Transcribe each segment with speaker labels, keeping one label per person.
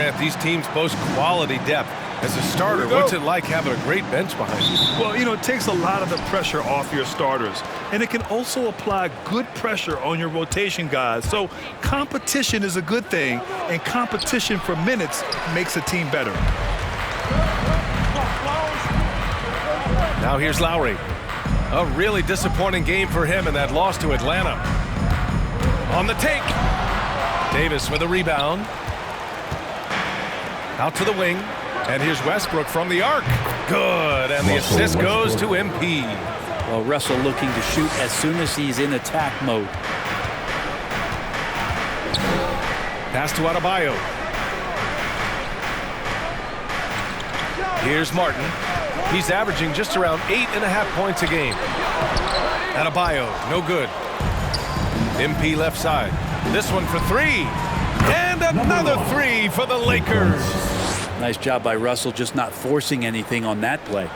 Speaker 1: Grant, these teams boast quality depth. As a starter, what's it like having a great bench behind you?
Speaker 2: Well, you know, it takes a lot of the pressure off your starters, and it can also apply good pressure on your rotation guys. So competition is a good thing, and competition for minutes makes a team better.
Speaker 1: Now here's Lowry. A really disappointing game for him in that loss to Atlanta. On the take. Davis with a rebound. Out to the wing. And here's Westbrook from the arc. Good. And the assist goes to MP.
Speaker 3: Well, Russell looking to shoot as soon as he's in attack mode.
Speaker 1: Pass to Adebayo. Here's Martin. He's averaging just around 8.5 points a game. Adebayo, no good. MP left side. This one for three. And another three for the Lakers.
Speaker 3: Nice job by Russell, just not forcing anything on that play.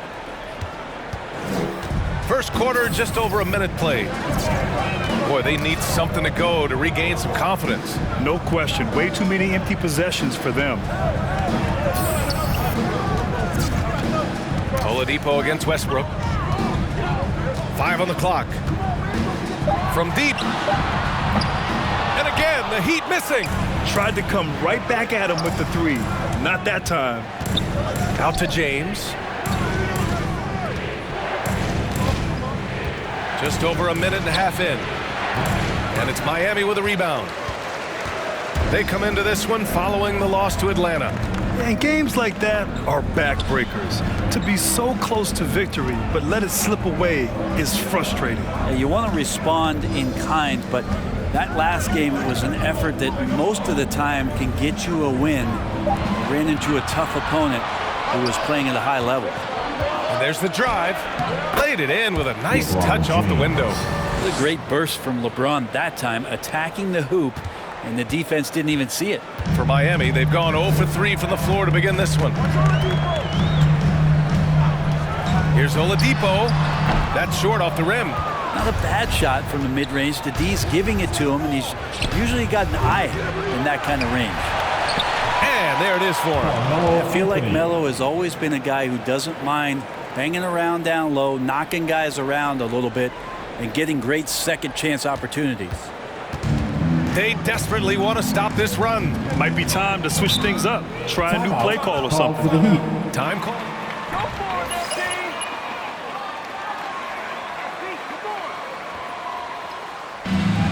Speaker 1: First quarter, just over a minute played. Boy, they need something to go to regain some confidence.
Speaker 2: No question. Way too many empty possessions for them.
Speaker 1: Oladipo against Westbrook. 5 on the clock. From deep. And again, the Heat missing.
Speaker 2: Tried to come right back at him with the three. Not that time.
Speaker 1: Out to James. Just over a minute and a half in. And it's Miami with a rebound. They come into this one following the loss to Atlanta.
Speaker 2: And games like that are backbreakers. To be so close to victory, but let it slip away is frustrating.
Speaker 3: You want to respond in kind, but that last game was an effort that most of the time can get you a win. Ran into a tough opponent who was playing at a high level.
Speaker 1: And there's the drive. Laid it in with a nice touch off the window.
Speaker 3: It was a great burst from LeBron that time, attacking the hoop, and the defense didn't even see it.
Speaker 1: For Miami, they've gone 0 for 3 from the floor to begin this one. Here's Oladipo. That's short off the rim.
Speaker 3: Not a bad shot from the mid-range. The D's giving it to him, and he's usually got an eye in that kind of range.
Speaker 1: And there it is for him.
Speaker 3: I feel like Melo has always been a guy who doesn't mind banging around down low, knocking guys around a little bit, and getting great second-chance opportunities.
Speaker 1: They desperately want to stop this run.
Speaker 2: Might be time to switch things up. Try a new play call or something.
Speaker 1: Time call.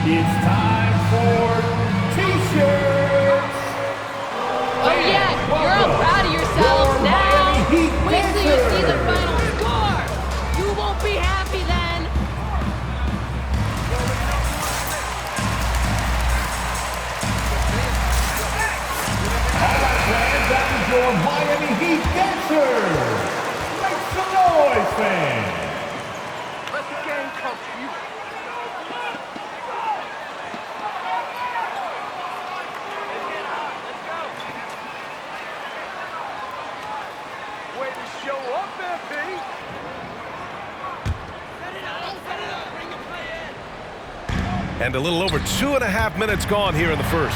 Speaker 4: It's time for T-shirts.
Speaker 5: Oh yeah, you're all proud of yourselves now. Wait till you see the final score. You won't be happy then.
Speaker 4: All right, fans, that is your Miami Heat dancers. Make some noise, fans.
Speaker 6: Let the game come to you. Way to show up, MP.
Speaker 1: And a little over 2.5 minutes gone here in the first.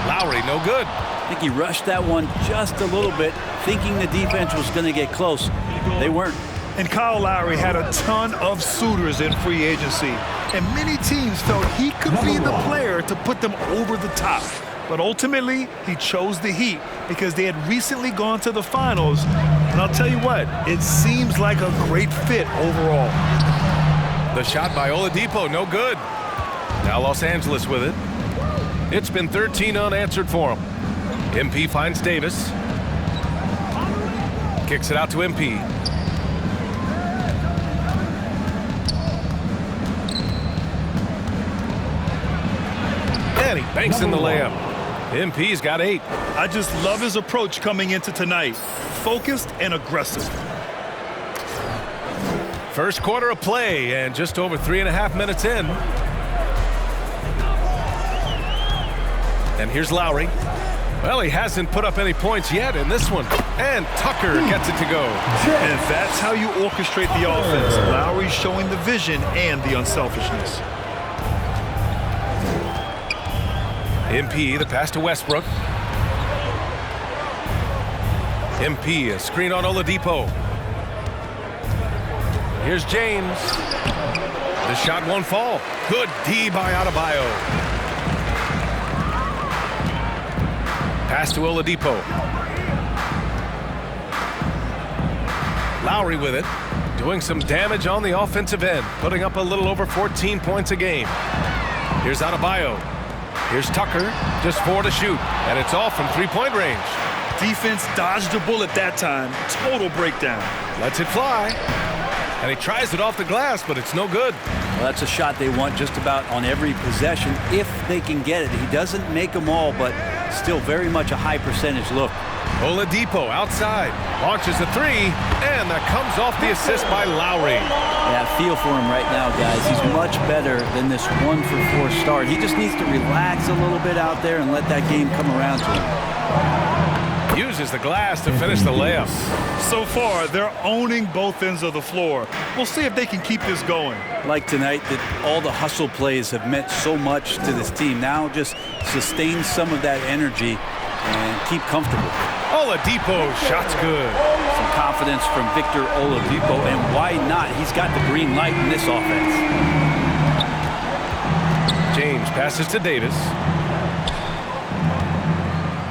Speaker 1: Lowry, no good.
Speaker 3: I think he rushed that one just a little bit, thinking the defense was going to get close. They weren't.
Speaker 2: And Kyle Lowry had a ton of suitors in free agency, and many teams felt he could be the player to put them over the top. But ultimately, he chose the Heat because they had recently gone to the finals. And I'll tell you what, it seems like a great fit overall.
Speaker 1: The shot by Oladipo, no good. Now Los Angeles with it. It's been 13 unanswered for him. MP finds Davis. Kicks it out to MP. And he banks in the layup. MP's got 8.
Speaker 2: I just love his approach coming into tonight. Focused and aggressive.
Speaker 1: First quarter of play and just over 3.5 minutes in. And here's Lowry. Well, he hasn't put up any points yet in this one. And Tucker gets it to go.
Speaker 2: And that's how you orchestrate the offense. Lowry showing the vision and the unselfishness.
Speaker 1: MP, the pass to Westbrook. MP, a screen on Oladipo. Here's James. The shot won't fall. Good D by Adebayo. Pass to Oladipo. Lowry with it, doing some damage on the offensive end, putting up a little over 14 points a game. Here's Adebayo. Here's Tucker, just 4 to shoot, and it's all from three-point range.
Speaker 2: Defense dodged a bullet that time. Total breakdown.
Speaker 1: Lets it fly, and he tries it off the glass, but it's no good.
Speaker 3: Well, that's a shot they want just about on every possession if they can get it. He doesn't make them all, but still very much a high percentage look.
Speaker 1: Oladipo outside, launches a three, and that comes off the assist by Lowry.
Speaker 3: Yeah, feel for him right now, guys. He's much better than this 1-for-4 start. He just needs to relax a little bit out there and let that game come around to him.
Speaker 1: Uses the glass to finish the layup.
Speaker 2: So far, they're owning both ends of the floor. We'll see if they can keep this going.
Speaker 3: Like tonight, that all the hustle plays have meant so much to this team. Now just sustain some of that energy and keep comfortable.
Speaker 1: Oladipo, shot's good.
Speaker 3: Some confidence from Victor Oladipo, and why not? He's got the green light in this offense.
Speaker 1: James passes to Davis.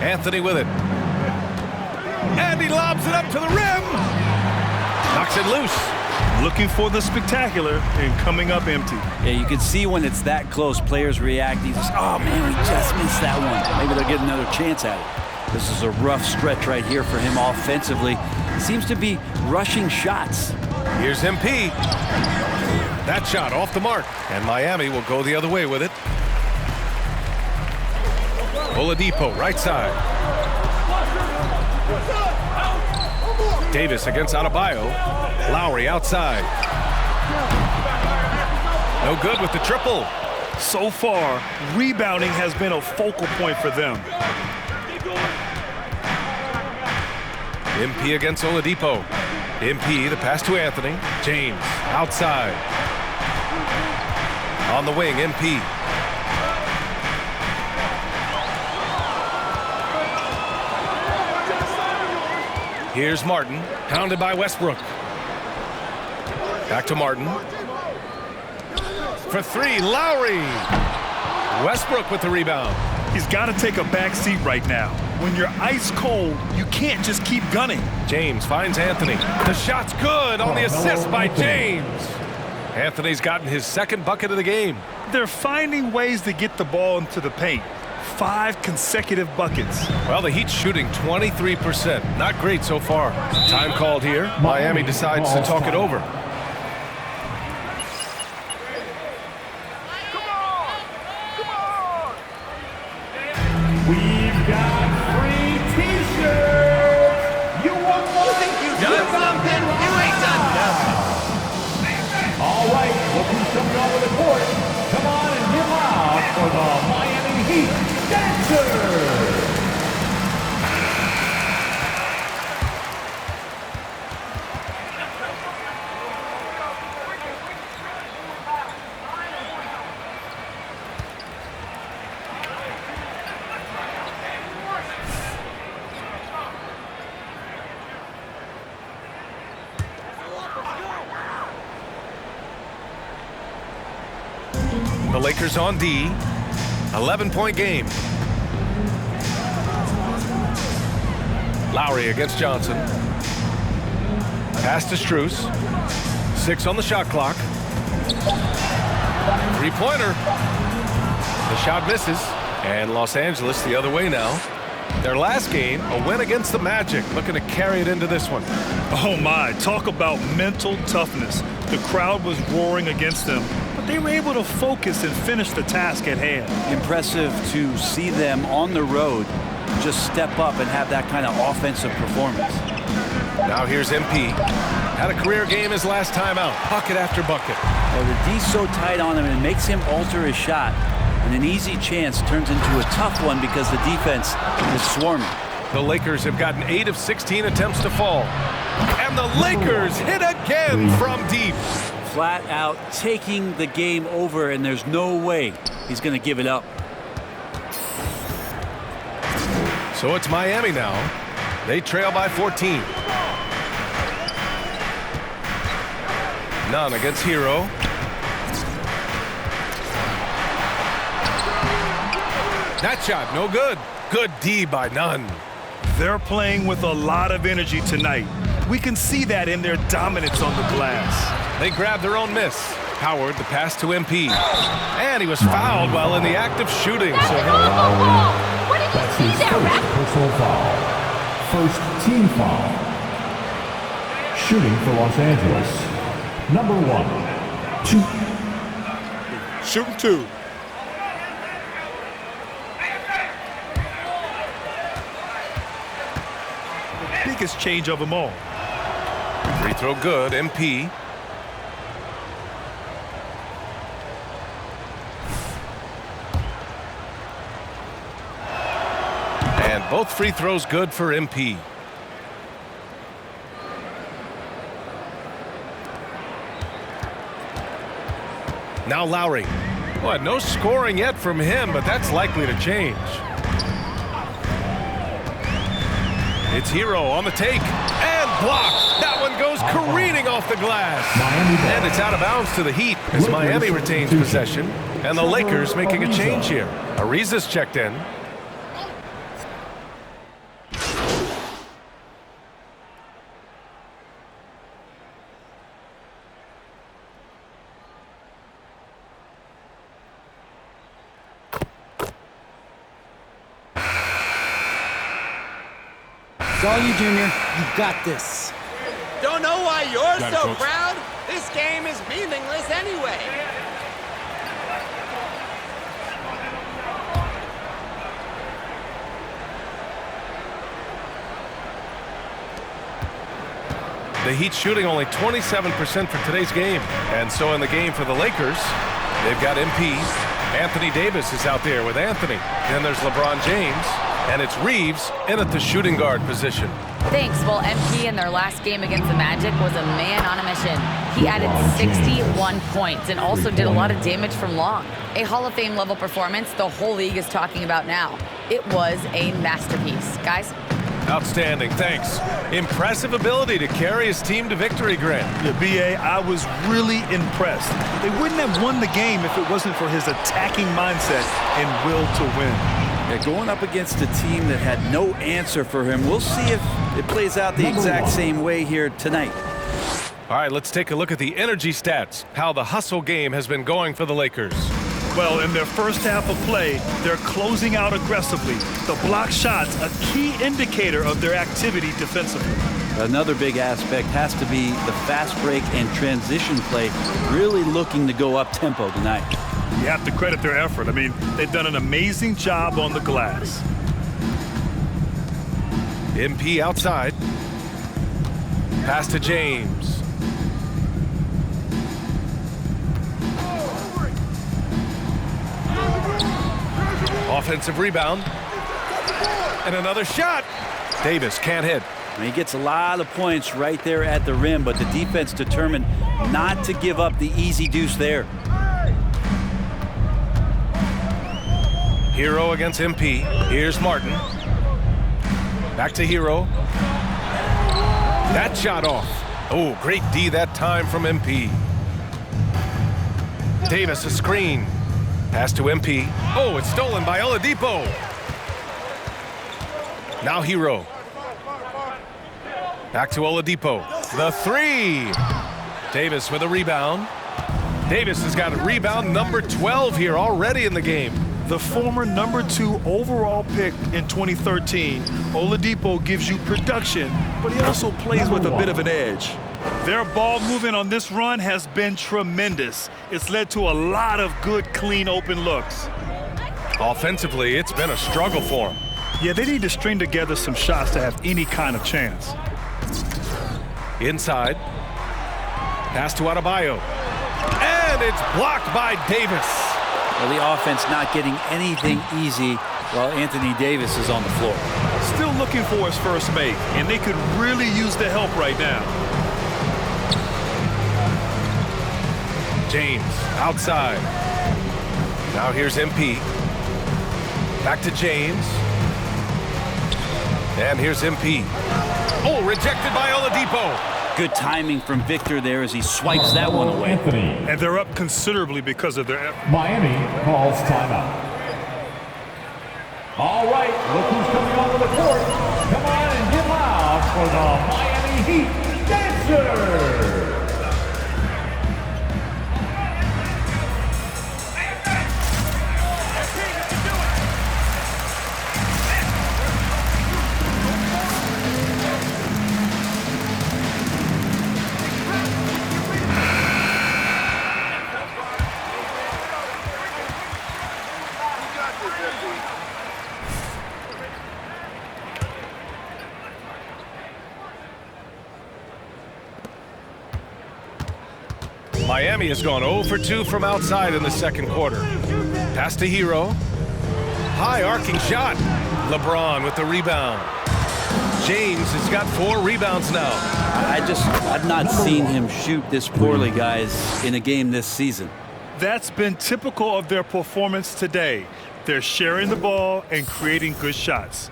Speaker 1: Anthony with it. And he lobs it up to the rim. Knocks it loose.
Speaker 2: Looking for the spectacular and coming up empty.
Speaker 3: Yeah, you can see when it's that close, players react. He just, oh man, we just missed that one. Maybe they'll get another chance at it. This is a rough stretch right here for him offensively. Seems to be rushing shots.
Speaker 1: Here's MP. That shot off the mark, and Miami will go the other way with it. Oladipo, right side. Davis against Adebayo. Lowry outside. No good with the triple.
Speaker 2: So far, rebounding has been a focal point for them.
Speaker 1: MP against Oladipo. MP, the pass to Anthony. James, outside. On the wing, MP. Here's Martin, hounded by Westbrook. Back to Martin. For three, Lowry. Westbrook with the rebound.
Speaker 2: He's got to take a back seat right now. When you're ice cold, you can't just keep gunning.
Speaker 1: James finds Anthony. The shot's good on the assist by James. Anthony's gotten his second bucket of the game.
Speaker 2: They're finding ways to get the ball into the paint. 5 consecutive buckets.
Speaker 1: Well, the Heat's shooting 23%. Not great so far. Time called here. Miami decides to talk it over.
Speaker 4: We've got free T-shirts. You want one? You done something? You ain't done nothing. All right, look who's coming over the court. Come on and give loud for the Miami Heat Dancers.
Speaker 1: The Lakers on D. 11-point game. Lowry against Johnson. Pass to Strus. 6 on the shot clock. Three-pointer. The shot misses. And Los Angeles the other way now. Their last game, a win against the Magic, looking to carry it into this one.
Speaker 2: Oh my, talk about mental toughness. The crowd was roaring against them, but they were able to focus and finish the task at hand.
Speaker 3: Impressive to see them on the road just step up and have that kind of offensive performance.
Speaker 1: Now here's MP. Had a career game his last time out, bucket after bucket.
Speaker 3: Well, the D's so tight on him, it makes him alter his shot. And an easy chance turns into a tough one because the defense is swarming.
Speaker 1: The Lakers have gotten 8 of 16 attempts to fall. And the Lakers hit again from deep.
Speaker 3: Flat out taking the game over, and there's no way he's going to give it up.
Speaker 1: So it's Miami now. They trail by 14. None against Hero. That shot, no good. Good D by Nunn.
Speaker 2: They're playing with a lot of energy tonight. We can see that in their dominance on the glass.
Speaker 1: They grabbed their own miss. Howard, the pass to MP. And he was fouled while in the act of shooting.
Speaker 5: That's an awful ball. What did you see there, ref?
Speaker 4: Personal foul. First team foul. Shooting for Los Angeles. Number 1. 2.
Speaker 2: Shooting 2. Biggest change of them all.
Speaker 1: Free throw good, MP. And both free throws good for MP. Now Lowry. Well, no scoring yet from him, but that's likely to change. It's Hero on the take, and blocked. That one goes careening off the glass. And it's out of bounds to the Heat as Miami retains possession, and the Lakers making a change here. Ariza's checked in.
Speaker 3: It's all you, Junior. You got this.
Speaker 7: Don't know why you're so proud. This game is meaningless anyway.
Speaker 1: The Heat shooting only 27% for today's game. And so in the game for the Lakers, they've got MP. Anthony Davis is out there with Anthony. Then there's LeBron James. And it's Reeves in at the shooting guard position.
Speaker 8: Thanks. Well, MP in their last game against the Magic was a man on a mission. He added 61 points and also did a lot of damage from long. A Hall of Fame level performance the whole league is talking about now. It was a masterpiece. Guys?
Speaker 1: Outstanding, thanks. Impressive ability to carry his team to victory, Grant.
Speaker 2: Yeah, B.A., I was really impressed. They wouldn't have won the game if it wasn't for his attacking mindset and will to win.
Speaker 3: Yeah, going up against a team that had no answer for him. We'll see if it plays out the exact same way here tonight.
Speaker 1: All right, let's take a look at the energy stats, how the hustle game has been going for the Lakers.
Speaker 2: Well, in their first half of play, they're closing out aggressively. The block shots, a key indicator of their activity defensively.
Speaker 3: Another big aspect has to be the fast break and transition play, really looking to go up tempo tonight.
Speaker 2: You have to credit their effort. I mean, they've done an amazing job on the glass.
Speaker 1: MP outside. Pass to James. Offensive rebound. And another shot. Davis can't hit.
Speaker 3: He gets a lot of points right there at the rim, but the defense determined not to give up the easy deuce there.
Speaker 1: Hero against MP. Here's Martin. Back to Hero. That shot off. Oh, great D that time from MP. Davis a screen. Pass to MP. Oh, it's stolen by Oladipo. Now Hero. Back to Oladipo. The three. Davis with a rebound. Davis has got a rebound number 12 here already in the game.
Speaker 2: The former number 2 overall pick in 2013, Oladipo gives you production, but he also plays with a bit of an edge. Their ball movement on this run has been tremendous. It's led to a lot of good, clean, open looks.
Speaker 1: Offensively, it's been a struggle for them.
Speaker 2: Yeah, they need to string together some shots to have any kind of chance.
Speaker 1: Inside. Pass to Adebayo. And it's blocked by Davis.
Speaker 3: Well, the offense not getting anything easy while Anthony Davis is on the floor.
Speaker 2: Still looking for his first make, and they could really use the help right now.
Speaker 1: James outside. Now here's MP. Back to James. And here's MP. Oh, rejected by Oladipo.
Speaker 3: Good timing from Victor there as he swipes that one away.
Speaker 4: Anthony.
Speaker 2: And they're up considerably because of their effort.
Speaker 4: Miami calls timeout. All right, look who's coming onto the court. Come on and get loud for the Miami Heat Dancers.
Speaker 1: Miami has gone 0 for 2 from outside in the second quarter. Pass to Hero. High arcing shot. LeBron with the rebound. James has got 4 rebounds now.
Speaker 3: I've not seen him shoot this poorly, guys, in a game this season.
Speaker 2: That's been typical of their performance today. They're sharing the ball and creating good shots.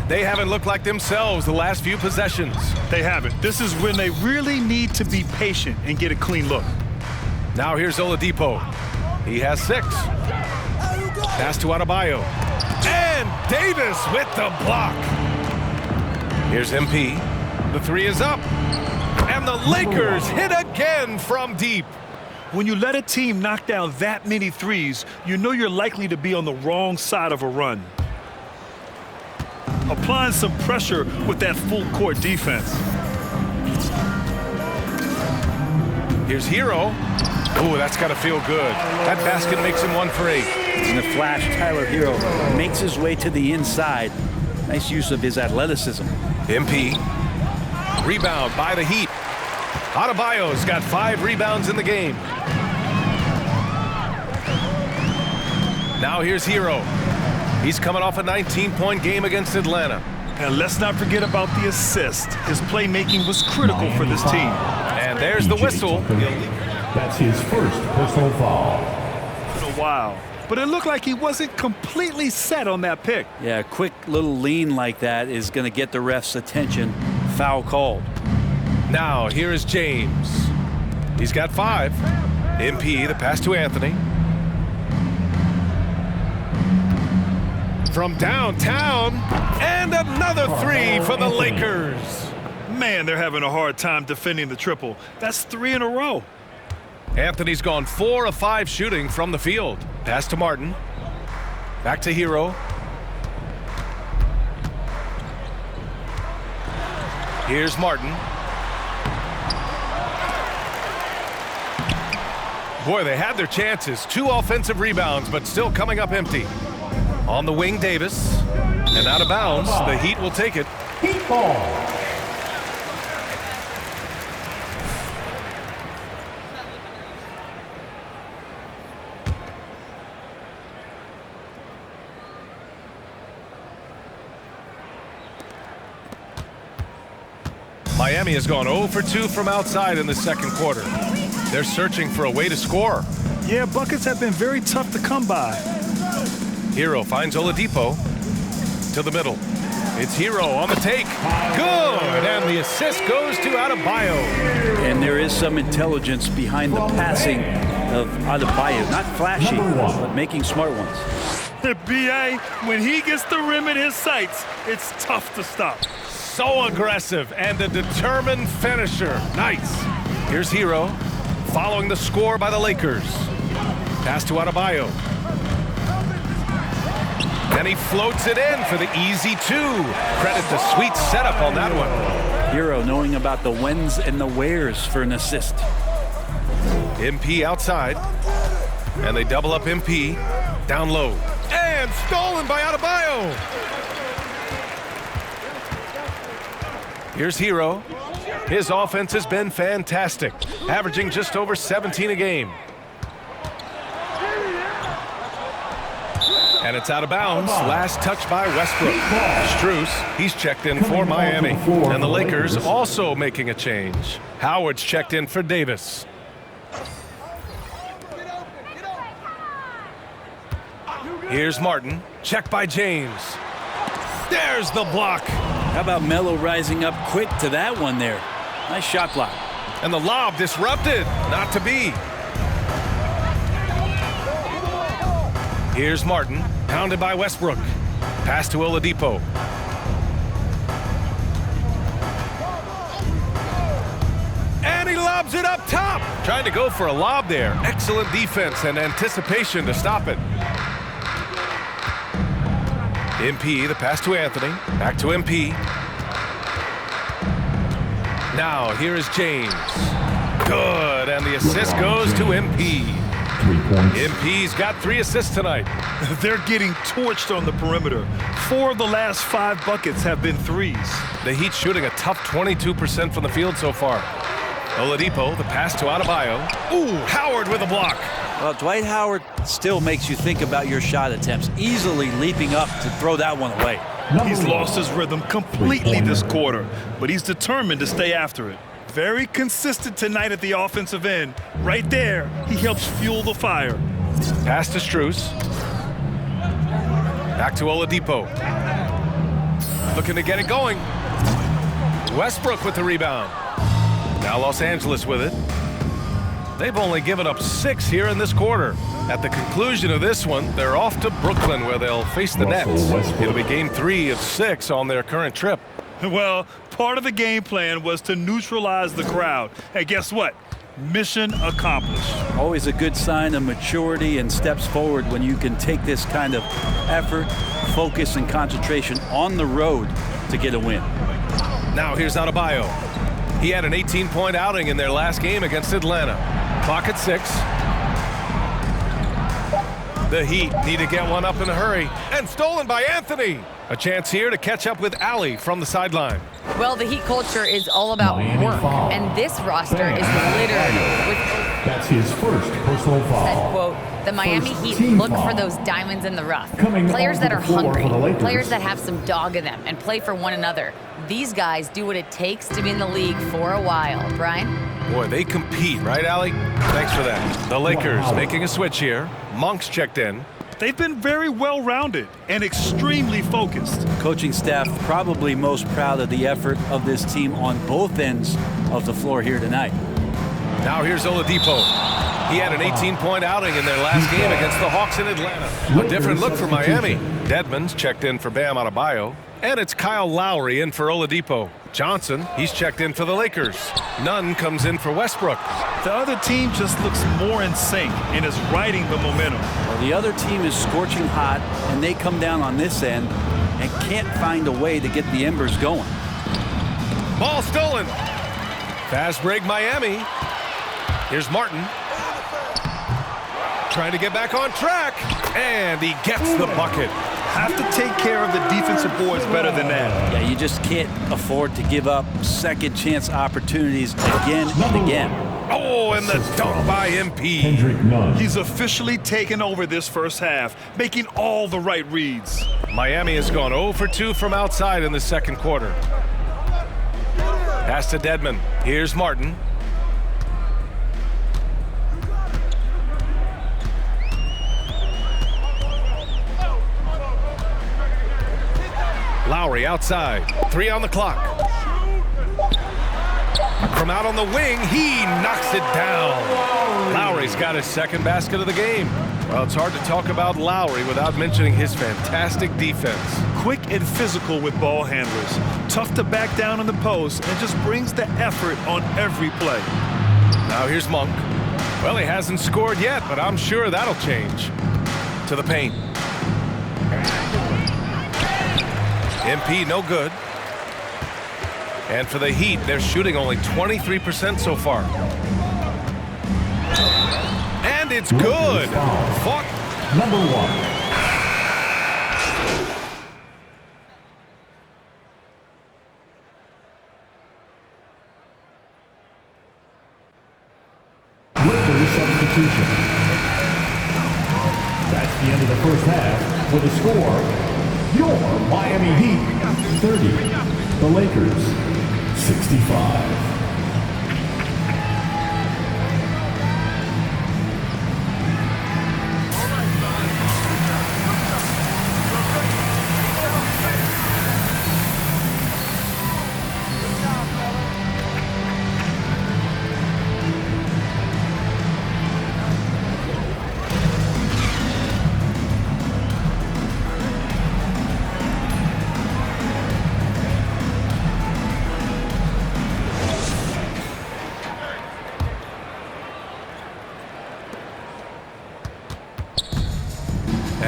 Speaker 1: They haven't looked like themselves the last few possessions.
Speaker 2: They haven't. This is when they really need to be patient and get a clean look.
Speaker 1: Now here's Oladipo. He has 6. Pass to Adebayo. And Davis with the block. Here's MP. The 3 is up. And the Lakers hit again from deep.
Speaker 2: When you let a team knock down that many threes, you know you're likely to be on the wrong side of a run. Applying some pressure with that full court defense.
Speaker 1: Here's Hero. Oh, that's got to feel good. That basket makes him 1 for 8.
Speaker 3: In the flash, Tyler Hero makes his way to the inside. Nice use of his athleticism.
Speaker 1: MP. Rebound by the Heat. Adebayo's got 5 rebounds in the game. Now here's Hero. He's coming off a 19-point game against Atlanta.
Speaker 2: And let's not forget about the assist. His playmaking was critical for this team.
Speaker 1: And there's the whistle.
Speaker 4: That's his first personal foul.
Speaker 2: Wow. But it looked like he wasn't completely set on that pick.
Speaker 3: Yeah, a quick little lean like that is going to get the ref's attention. Foul called.
Speaker 1: Now here is James. He's got 5. MP, the pass to Anthony. From downtown, and another 3 for the Lakers.
Speaker 2: Man, they're having a hard time defending the triple. That's 3 in a row.
Speaker 1: Anthony's gone 4 of 5 shooting from the field. Pass to Martin. Back to Hero. Here's Martin. Boy, they had their chances. 2 offensive rebounds, but still coming up empty. On the wing, Davis. And out of bounds, the Heat will take it.
Speaker 4: Heat ball.
Speaker 1: Miami has gone 0 for 2 from outside in the second quarter. They're searching for a way to score.
Speaker 2: Yeah, buckets have been very tough to come by.
Speaker 1: Hero finds Oladipo to the middle. It's Hero on the take. Good, and the assist goes to Adebayo.
Speaker 3: And there is some intelligence behind the passing of Adebayo. Not flashy, but making smart ones.
Speaker 2: The BA, when he gets the rim in his sights, it's tough to stop.
Speaker 1: So aggressive and a determined finisher. Nice. Here's Hero following the score by the Lakers. Pass to Adebayo. And he floats it in for the easy 2. Credit the sweet setup on that one.
Speaker 3: Hero knowing about the whens and the wheres for an assist.
Speaker 1: MP outside. And they double up MP. Down low. And stolen by Adebayo. Here's Hero. His offense has been fantastic, averaging just over 17 a game. And it's out of bounds. Last touch by Westbrook. Strus, he's checked in for Miami. And the Lakers also making a change. Howard's checked in for Davis. Here's Martin. Check by James. There's the block.
Speaker 3: How about Melo rising up quick to that one there? Nice shot block.
Speaker 1: And the lob disrupted. Not to be. Here's Martin, pounded by Westbrook. Pass to Oladipo. And he lobs it up top. Trying to go for a lob there. Excellent defense and anticipation to stop it. MP, the pass to Anthony. Back to MP. Now, here is James. Good, and the assist goes to MP.
Speaker 4: 3 points.
Speaker 1: MP's got 3 assists tonight.
Speaker 2: They're getting torched on the perimeter. 4 of the last 5 buckets have been threes.
Speaker 1: The Heat shooting a tough 22% from the field so far. Oladipo, the pass to Adebayo. Ooh, Howard with a block.
Speaker 3: Well, Dwight Howard still makes you think about your shot attempts, easily leaping up to throw that one away.
Speaker 2: He's lost his rhythm completely this quarter, but he's determined to stay after it. Very consistent tonight at the offensive end. Right there, he helps fuel the fire.
Speaker 1: Pass to Strus. Back to Oladipo. Looking to get it going. Westbrook with the rebound. Now Los Angeles with it. They've only given up 6 here in this quarter. At the conclusion of this one, they're off to Brooklyn where they'll face the Nets. It'll be game 3 of 6 on their current trip.
Speaker 2: Well, part of the game plan was to neutralize the crowd. And guess what? Mission accomplished.
Speaker 3: Always a good sign of maturity and steps forward when you can take this kind of effort, focus, and concentration on the road to get a win.
Speaker 1: Now here's Adebayo. He had an 18-point outing in their last game against Atlanta. Clock at 6. The Heat need to get one up in a hurry. And stolen by Anthony. A chance here to catch up with Allie from the sideline.
Speaker 8: Well, the Heat culture is all about work, and this roster is littered with...
Speaker 4: That's his first personal
Speaker 8: Said,
Speaker 4: foul.
Speaker 8: quote, the Miami
Speaker 4: First
Speaker 8: Heat
Speaker 4: team
Speaker 8: look
Speaker 4: foul.
Speaker 8: for those diamonds in the rough.
Speaker 4: Coming
Speaker 8: Players that
Speaker 4: onto
Speaker 8: are
Speaker 4: the floor
Speaker 8: hungry,
Speaker 4: for the Lakers.
Speaker 8: players that have some dog in them and play for one another. These guys do what it takes to be in the league for a while. Brian?
Speaker 1: Boy, they compete, right, Allie? Thanks for that. The Lakers making a switch here. Monk's checked in.
Speaker 2: They've been very well-rounded and extremely focused.
Speaker 3: Coaching staff probably most proud of the effort of this team on both ends of the floor here tonight.
Speaker 1: Now here's Oladipo. He had an 18-point outing in their last game against the Hawks in Atlanta. A different look for Miami. Dedmon's checked in for Bam Adebayo. And it's Kyle Lowry in for Oladipo. Johnson, he's checked in for the Lakers. Nunn comes in for Westbrook.
Speaker 2: The other team just looks more in sync and is riding the momentum.
Speaker 3: Well, the other team is scorching hot, and they come down on this end and can't find a way to get the embers going.
Speaker 1: Ball stolen. Fast break Miami. Here's Martin. Trying to get back on track. And he gets the bucket.
Speaker 2: Have to take care of the defensive boards better than that.
Speaker 3: Yeah, you just can't afford to give up second chance opportunities again and again.
Speaker 1: Oh, and the dunk by MP.
Speaker 4: Kendrick Nunn.
Speaker 2: He's officially taken over this first half, making all the right reads.
Speaker 1: Miami has gone 0 for 2 from outside in the second quarter. Pass to Dedmon. Here's Martin. Lowry outside. 3 on the clock. From out on the wing, he knocks it down. Lowry's got his second basket of the game. Well, it's hard to talk about Lowry without mentioning his fantastic defense.
Speaker 2: Quick and physical with ball handlers. Tough to back down in the post and just brings the effort on every play.
Speaker 1: Now here's Monk. Well, he hasn't scored yet, but I'm sure that'll change. To the paint. MP no good. And for the Heat, they're shooting only 23% so far. And it's good. Fought.
Speaker 4: Number 1. Substitution. That's the end of the first half with a score. Your Miami Heat 30, the Lakers 65.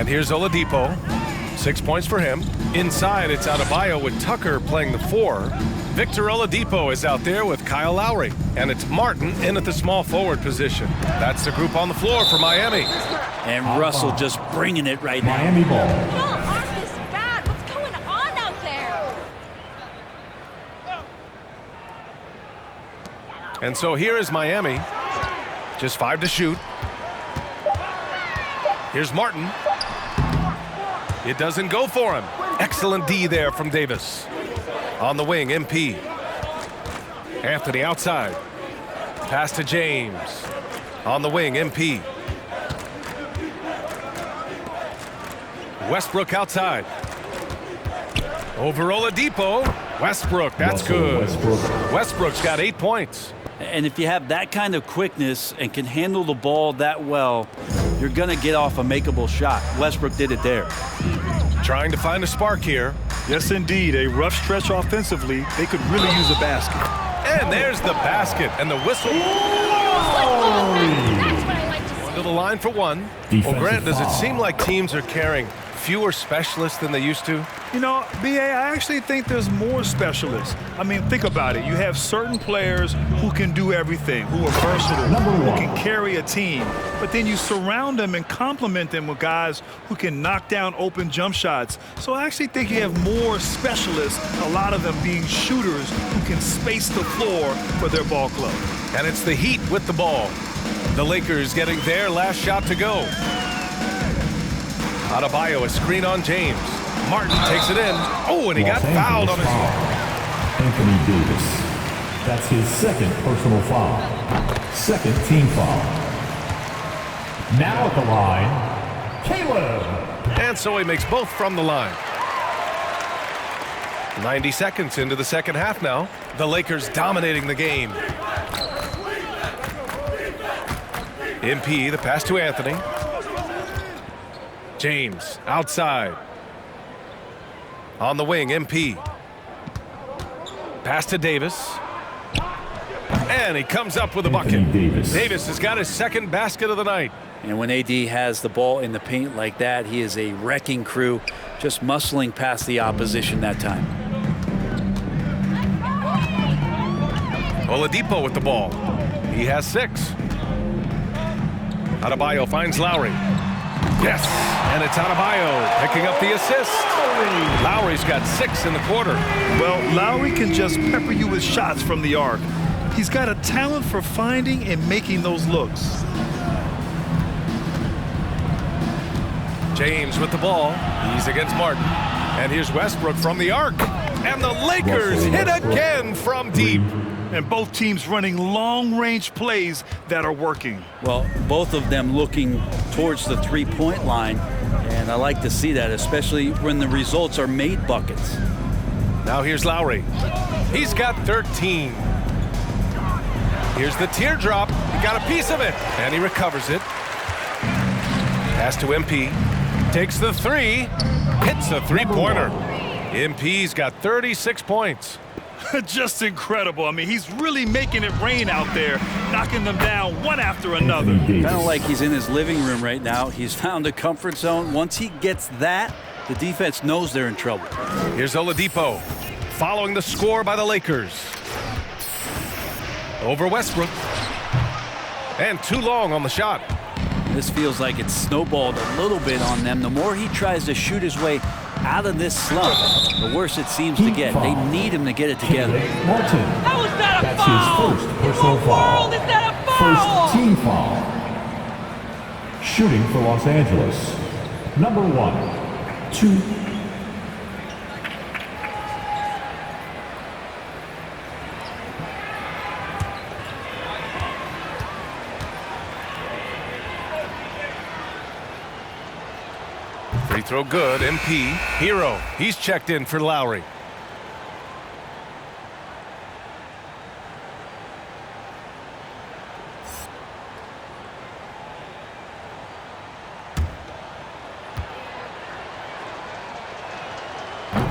Speaker 1: And here's Oladipo. 6 points for him. Inside, it's Adebayo with Tucker playing the 4. Victor Oladipo is out there with Kyle Lowry. And it's Martin in at the small forward position. That's the group on the floor for Miami.
Speaker 3: And Russell just bringing it right now.
Speaker 4: Miami ball.
Speaker 5: Y'all aren't this bad. What's going on out there?
Speaker 1: And so here is Miami. Just 5 to shoot. Here's Martin. It doesn't go for him. Excellent D there from Davis. On the wing, MP. Anthony outside. Pass to James. On the wing, MP. Westbrook outside. Over Oladipo. Westbrook, that's good. Westbrook's got 8 points.
Speaker 3: And if you have that kind of quickness and can handle the ball that well, you're going to get off a makeable shot. Westbrook did it there.
Speaker 1: Trying to find a spark here.
Speaker 2: Yes, indeed. A rough stretch offensively. They could really use a basket.
Speaker 1: And there's the basket and the whistle.
Speaker 5: That's what I like to see.
Speaker 1: To the line for one. Well, Grant, does it seem like teams are carrying fewer specialists than they used to?
Speaker 2: You know, B.A., I actually think there's more specialists. I mean, think about it. You have certain players who can do everything, who are versatile, who can carry a team. But then you surround them and complement them with guys who can knock down open jump shots. So I actually think you have more specialists, a lot of them being shooters who can space the floor for their ball club.
Speaker 1: And it's the Heat with the ball. The Lakers getting their last shot to go. Adebayo, a screen on James. Martin takes it in. Oh, and he got fouled on his...
Speaker 4: Anthony Davis. That's his second personal foul. Second team foul. Now at the line, Caleb.
Speaker 1: And so he makes both from the line. 90 seconds into the second half now. The Lakers dominating the game. MP, the pass to Anthony. James, outside. On the wing, MP. Pass to Davis. And he comes up with a bucket. Davis has got his second basket of the night.
Speaker 3: And when AD has the ball in the paint like that, he is a wrecking crew, just muscling past the opposition that time.
Speaker 1: Oladipo with the ball. He has 6. Adebayo finds Lowry. Yes, and it's Adebayo picking up the assist. Lowry's got 6 in the quarter.
Speaker 2: Well, Lowry can just pepper you with shots from the arc. He's got a talent for finding and making those looks.
Speaker 1: James with the ball. He's against Martin. And here's Westbrook from the arc. And the Lakers hit again from deep.
Speaker 2: And both teams running long-range plays that are working.
Speaker 3: Well, both of them looking towards the three-point line, and I like to see that, especially when the results are made buckets.
Speaker 1: Now here's Lowry. He's got 13. Here's the teardrop. He got a piece of it, and he recovers it. Pass to MP. Takes the 3. Hits a three-pointer. MP's got 36 points.
Speaker 2: Just incredible. I mean, he's really making it rain out there, knocking them down one after another.
Speaker 3: Kind of like he's in his living room right now. He's found a comfort zone. Once he gets that, the defense knows they're in trouble.
Speaker 1: Here's Oladipo, following the score by the Lakers. Over Westbrook. And too long on the shot.
Speaker 3: This feels like it's snowballed a little bit on them. The more he tries to shoot his way out of this slump, the worse it seems to get. They need him to get it together.
Speaker 4: Martin.
Speaker 5: How is that a
Speaker 4: That's
Speaker 5: foul?
Speaker 4: his first personal foul.
Speaker 5: Is that a foul?
Speaker 4: First team foul. Shooting for Los Angeles. Number 1, 2.
Speaker 1: Free throw good. MP. Hero. He's checked in for Lowry.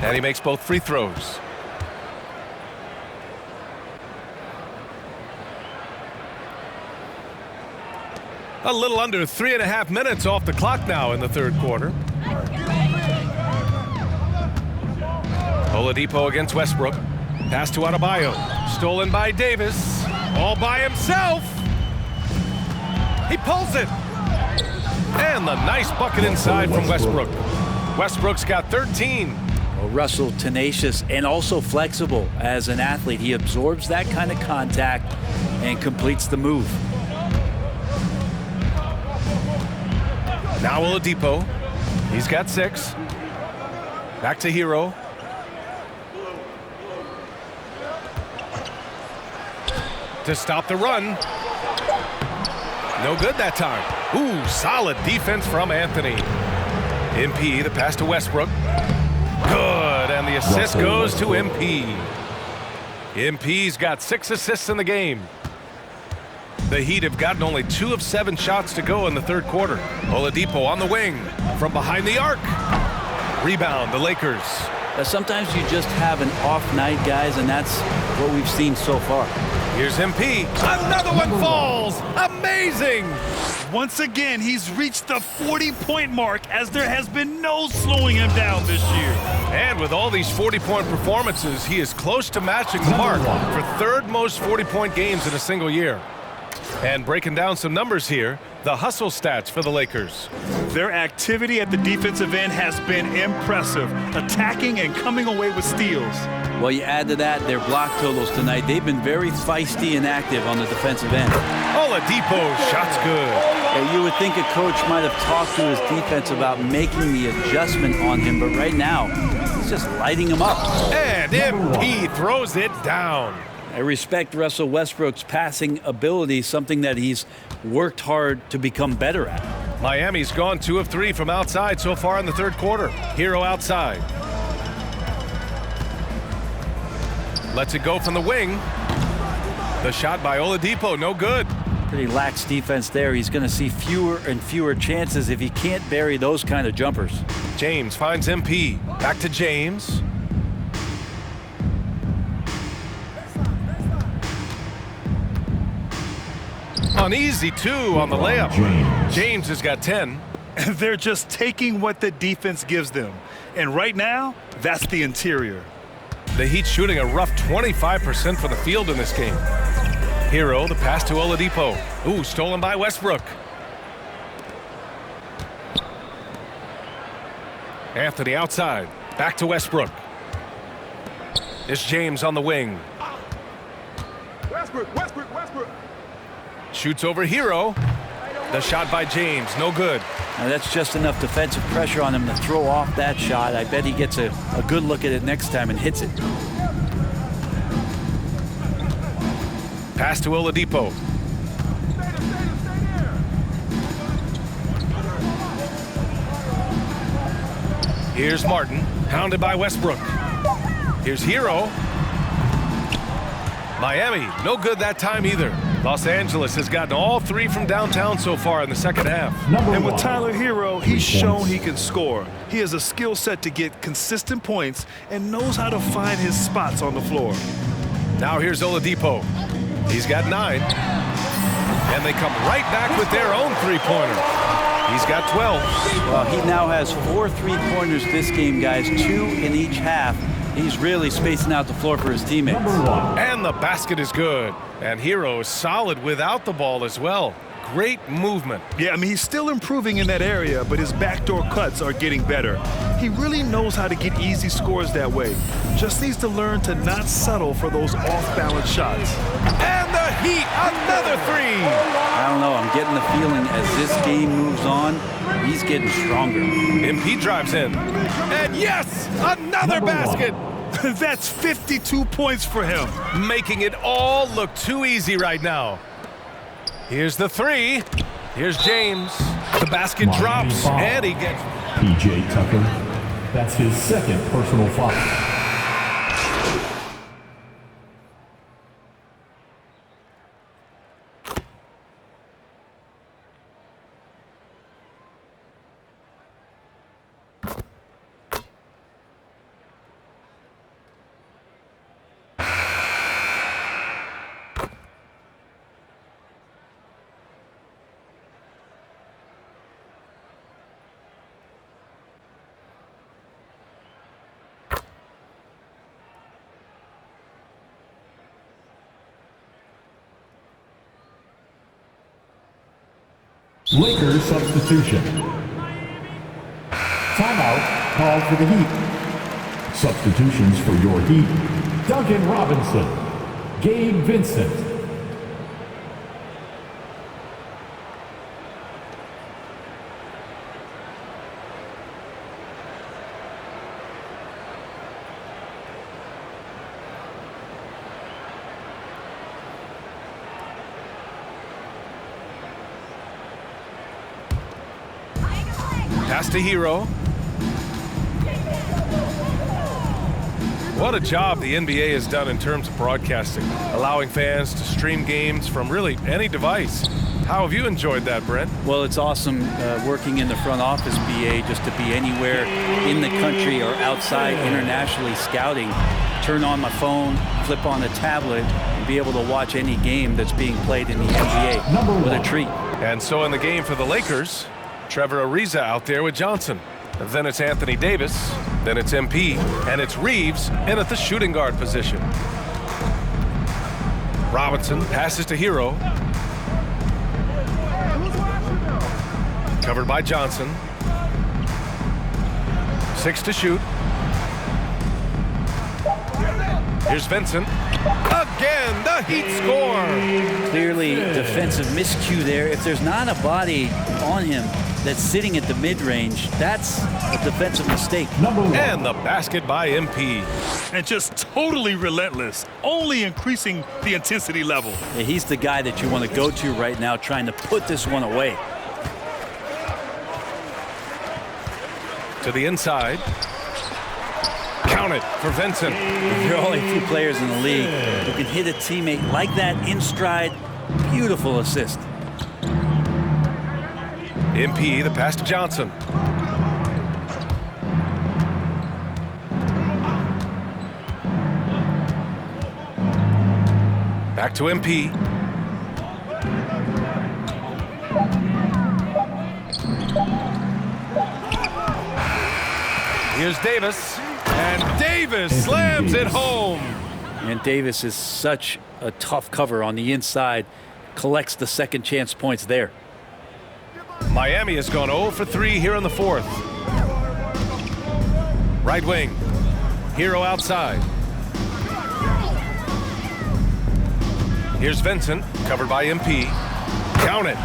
Speaker 1: And he makes both free throws. A little under 3.5 minutes off the clock now in the third quarter. Oladipo against Westbrook. Pass to Adebayo. Stolen by Davis. All by himself. He pulls it. And the nice bucket inside from Westbrook. Westbrook's got 13.
Speaker 3: Well, Russell, tenacious and also flexible as an athlete. He absorbs that kind of contact and completes the move.
Speaker 1: Now Oladipo. He's got 6. Back to Hero. To stop the run. No good that time. Ooh, solid defense from Anthony. MP, the pass to Westbrook. Good, and the assist goes to MP. MP's got 6 assists in the game. The Heat have gotten only 2 of 7 shots to go in the third quarter. Oladipo on the wing from behind the arc. Rebound, the Lakers.
Speaker 3: Sometimes you just have an off night, guys, and that's what we've seen so far.
Speaker 1: Here's MP. Another one falls. Amazing.
Speaker 2: Once again, he's reached the 40-point mark as there has been no slowing him down this year.
Speaker 1: And with all these 40-point performances, he is close to matching the mark for third most 40-point games in a single year. And breaking down some numbers here, the hustle stats for the Lakers.
Speaker 2: Their activity at the defensive end has been impressive, attacking and coming away with steals.
Speaker 3: Well, you add to that their block totals tonight. They've been very feisty and active on the defensive end.
Speaker 1: Oladipo, shot's good.
Speaker 3: Yeah, you would think a coach might have talked to his defense about making the adjustment on him, but right now, he's just lighting him up.
Speaker 1: And MP throws it down.
Speaker 3: I respect Russell Westbrook's passing ability, something that he's worked hard to become better at.
Speaker 1: Miami's gone 2 of 3 from outside so far in the third quarter. Hero outside. Lets it go from the wing. The shot by Oladipo, no good.
Speaker 3: Pretty lax defense there. He's going to see fewer and fewer chances if he can't bury those kind of jumpers.
Speaker 1: James finds MP. Back to James. An easy 2 on the layup. James has got 10.
Speaker 2: They're just taking what the defense gives them. And right now, that's the interior.
Speaker 1: The Heat shooting a rough 25% from the field in this game. Hero, the pass to Oladipo. Ooh, stolen by Westbrook. Anthony outside. Back to Westbrook. It's James on the wing.
Speaker 6: Westbrook.
Speaker 1: Shoots over Hero. The shot by James, no good.
Speaker 3: Now that's just enough defensive pressure on him to throw off that shot. I bet he gets a good look at it next time and hits it.
Speaker 1: Pass to Oladipo. Here's Martin, hounded by Westbrook. Here's Hero. Miami, no good that time either. Los Angeles has gotten all 3 from downtown so far in the second half.
Speaker 2: And with Tyler Hero, he's shown he can score. He has a skill set to get consistent points and knows how to find his spots on the floor.
Speaker 1: Now here's Oladipo. He's got 9. And they come right back with their own 3-pointer. He's got 12.
Speaker 3: Well, he now has 4 3-pointers this game, guys, 2 in each half. He's really spacing out the floor for his teammates.
Speaker 1: And the basket is good. And Hero is solid without the ball as well. Great movement.
Speaker 2: Yeah, I mean, he's still improving in that area, but his backdoor cuts are getting better. He really knows how to get easy scores that way. Just needs to learn to not settle for those off-balance shots.
Speaker 1: And the Heat, another 3.
Speaker 3: I don't know. I'm getting the feeling as this game moves on, he's getting stronger.
Speaker 1: MP drives in. And yes, another basket.
Speaker 2: That's 52 points for him.
Speaker 1: Making it all look too easy right now. Here's the 3. Here's James. The basket drops, and he gets...
Speaker 4: P.J. Tucker. That's his second personal foul. Lakers substitution. Timeout called for the Heat. Substitutions for your Heat. Duncan Robinson. Gabe Vincent.
Speaker 1: Pass to Hero. What a job the NBA has done in terms of broadcasting, allowing fans to stream games from really any device. How have you enjoyed that, Brent?
Speaker 3: Well, it's awesome working in the front office, BA, just to be anywhere in the country or outside internationally scouting. Turn on my phone, flip on a tablet, and be able to watch any game that's being played in the NBA. What a treat.
Speaker 1: And so in the game for the Lakers, Trevor Ariza out there with Johnson. Then it's Anthony Davis, then it's MP, and it's Reeves in at the shooting guard position. Robinson passes to Hero. Covered by Johnson. 6 to shoot. Here's Vincent. Again, the Heat score.
Speaker 3: Clearly defensive miscue there. If there's not a body on him that's sitting at the mid-range, that's a defensive mistake.
Speaker 1: And the basket by MP.
Speaker 2: And just totally relentless, only increasing the intensity level.
Speaker 3: Yeah, he's the guy that you want to go to right now, trying to put this one away.
Speaker 1: To the inside. Count it for Vincent.
Speaker 3: There are only a few players in the league who can hit a teammate like that in stride. Beautiful assist.
Speaker 1: MP, the pass to Johnson. Back to MP. Here's Davis. And Davis slams it home.
Speaker 3: And Davis is such a tough cover on the inside. Collects the second chance points there.
Speaker 1: Miami has gone 0 for 3 here in the fourth. Right wing. Hero outside. Here's Vincent, covered by MP. Count it.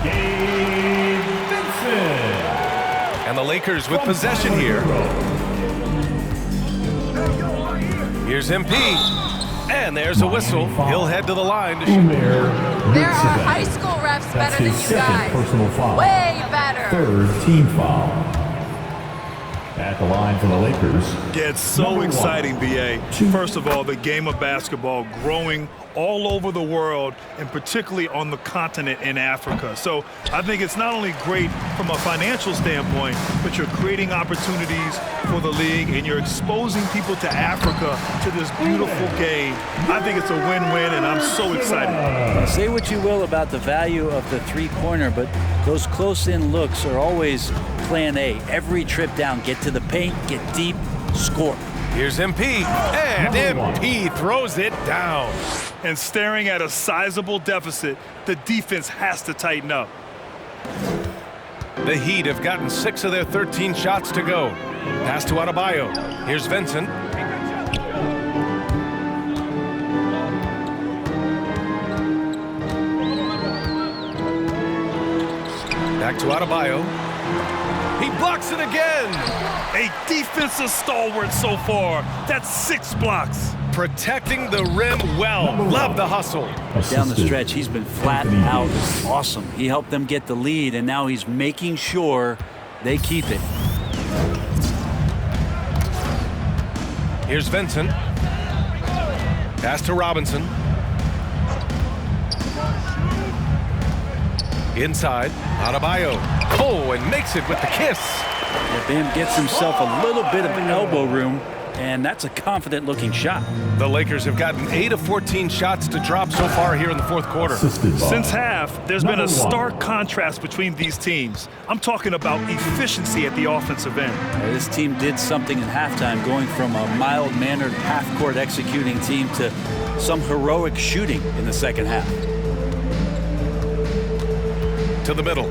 Speaker 1: And the Lakers with possession here. Here's MP. And there's a whistle. He'll head to the line to shoot.
Speaker 5: There are high school refs better than you guys.
Speaker 4: Personal foul.
Speaker 5: Way better.
Speaker 4: Third team foul. At the line for the Lakers.
Speaker 2: Yeah, it's so exciting, BA. First of all, the game of basketball growing all over the world, and particularly on the continent in Africa. So I think it's not only great from a financial standpoint, but you're creating opportunities for the league and you're exposing people to Africa to this beautiful game. I think it's a win-win, and I'm so excited.
Speaker 3: Say what you will about the value of the three-pointer, but those close-in looks are always plan A. Every trip down, get to the paint, get deep, score.
Speaker 1: Here's MP, and MP throws it down.
Speaker 2: And staring at a sizable deficit, the defense has to tighten up.
Speaker 1: The Heat have gotten 6 of their 13 shots to go. Pass to Adebayo. Here's Vincent. Back to Adebayo. He blocks it again.
Speaker 2: A defensive stalwart so far. That's 6 blocks.
Speaker 1: Protecting the rim well. Love the hustle.
Speaker 3: Down the stretch, he's been flat out awesome. He helped them get the lead, and now he's making sure they keep it.
Speaker 1: Here's Vincent. Pass to Robinson. Inside, Adebayo. Oh, and makes it with the kiss.
Speaker 3: Yeah, Bam gets himself a little bit of elbow room, and that's a confident-looking shot.
Speaker 1: The Lakers have gotten 8 of 14 shots to drop so far here in the fourth quarter.
Speaker 2: Since half, there's been a stark contrast between these teams. I'm talking about efficiency at the offensive end.
Speaker 3: This team did something in halftime, going from a mild-mannered half-court executing team to some heroic shooting in the second half.
Speaker 1: To the middle.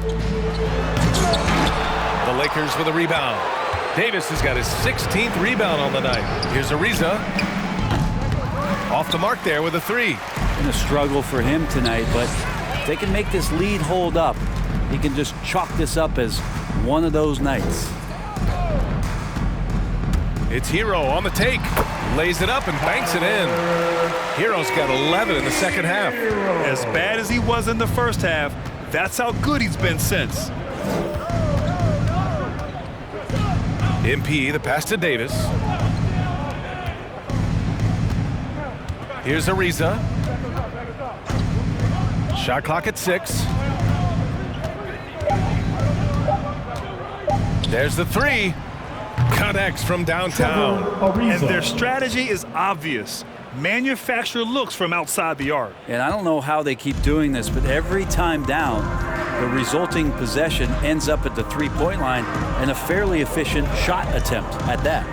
Speaker 1: The Lakers with a rebound. Davis has got his 16th rebound on the night. Here's Ariza. Off the mark there with a three.
Speaker 3: Been a struggle for him tonight, but if they can make this lead hold up, he can just chalk this up as one of those nights.
Speaker 1: It's Hero on the take. Lays it up and banks it in. Hero's got 11 in the second half.
Speaker 2: As bad as he was in the first half, that's how good he's been since.
Speaker 1: MP, the pass to Davis. Here's Ariza. Shot clock at 6. There's the three. Connects from downtown.
Speaker 2: And their strategy is obvious. Manufacture looks from outside the arc.
Speaker 3: And I don't know how they keep doing this, but every time down, the resulting possession ends up at the three-point line and a fairly efficient shot attempt at that.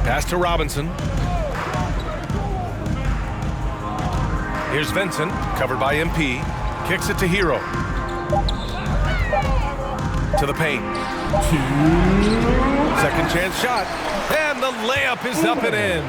Speaker 1: Pass to Robinson. Here's Vincent, covered by MP. Kicks it to Hero. To the paint. Second chance shot. And the layup is up and in.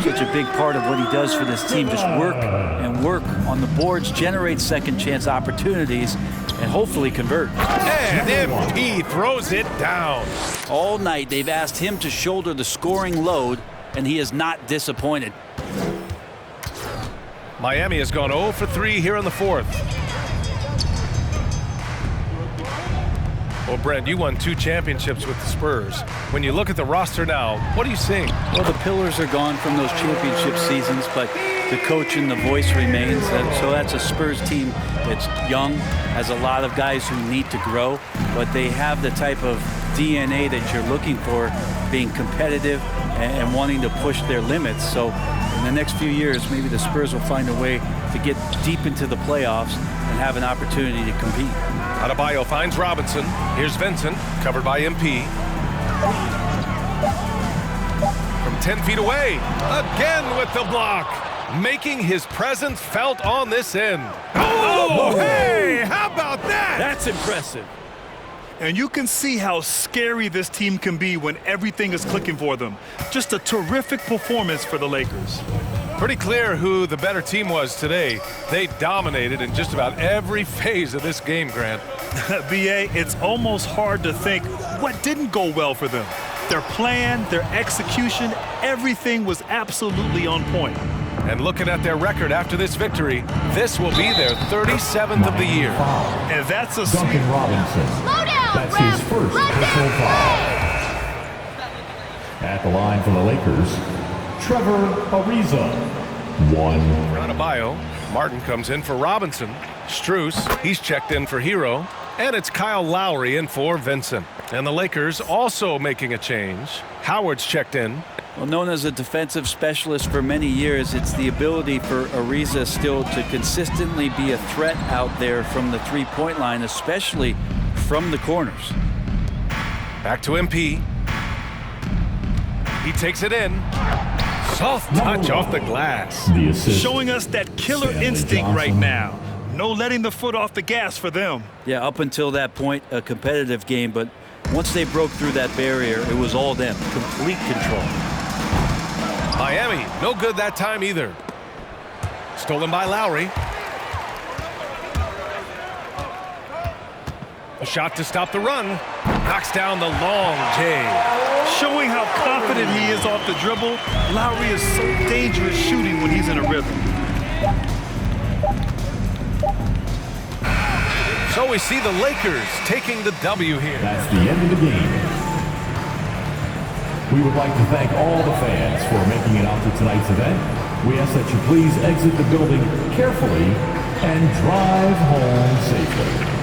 Speaker 3: Such a big part of what he does for this team. Just work and work on the boards, generate second chance opportunities, and hopefully convert.
Speaker 1: And MP throws it down.
Speaker 3: All night they've asked him to shoulder the scoring load, and he is not disappointed.
Speaker 1: Miami has gone 0 for 3 here in the fourth. Well, Brent, you won 2 championships with the Spurs. When you look at the roster now, what are you seeing?
Speaker 3: Well, the pillars are gone from those championship seasons, but the coach and the voice remains. So that's a Spurs team that's young, has a lot of guys who need to grow, but they have the type of DNA that you're looking for, being competitive and wanting to push their limits. So in the next few years, maybe the Spurs will find a way to get deep into the playoffs and have an opportunity to compete.
Speaker 1: Adebayo finds Robinson. Here's Vincent, covered by MP. From 10 feet away, again with the block. Making his presence felt on this end. Oh, hey, how about that?
Speaker 3: That's impressive.
Speaker 2: And you can see how scary this team can be when everything is clicking for them. Just a terrific performance for the Lakers.
Speaker 1: Pretty clear who the better team was today. They dominated in just about every phase of this game, Grant.
Speaker 2: BA, it's almost hard to think what didn't go well for them. Their plan, their execution, everything was absolutely on point.
Speaker 1: And looking at their record after this victory, this will be their 37th of the year.
Speaker 2: And that's a
Speaker 4: Duncan Robinson.
Speaker 5: Slow down,
Speaker 4: That's
Speaker 5: ref.
Speaker 4: his first
Speaker 5: Let
Speaker 4: personal
Speaker 5: that
Speaker 4: foul. At the line for the Lakers, Trevor Ariza. 1.
Speaker 1: Adebayo. Martin comes in for Robinson. Strus, he's checked in for Hero. And it's Kyle Lowry in for Vincent. And the Lakers also making a change. Howard's checked in.
Speaker 3: Well, known as a defensive specialist for many years, it's the ability for Ariza still to consistently be a threat out there from the three-point line, especially from the corners.
Speaker 1: Back to MP. He takes it in. Soft touch off the glass.
Speaker 4: The assist.
Speaker 2: showing us that killer
Speaker 4: Stanley
Speaker 2: instinct right
Speaker 4: Johnson.
Speaker 2: now. No letting the foot off the gas for them.
Speaker 3: Yeah, up until that point, a competitive game, but once they broke through that barrier, it was all them. Complete control.
Speaker 1: Miami, no good that time either. Stolen by Lowry. A shot to stop the run. Knocks down the long J.
Speaker 2: Showing how confident he is off the dribble, Lowry is so dangerous shooting when he's in a rhythm.
Speaker 1: So we see the Lakers taking the W here.
Speaker 4: That's the end of the game. We would like to thank all the fans for making it out to tonight's event. We ask that you please exit the building carefully and drive home safely.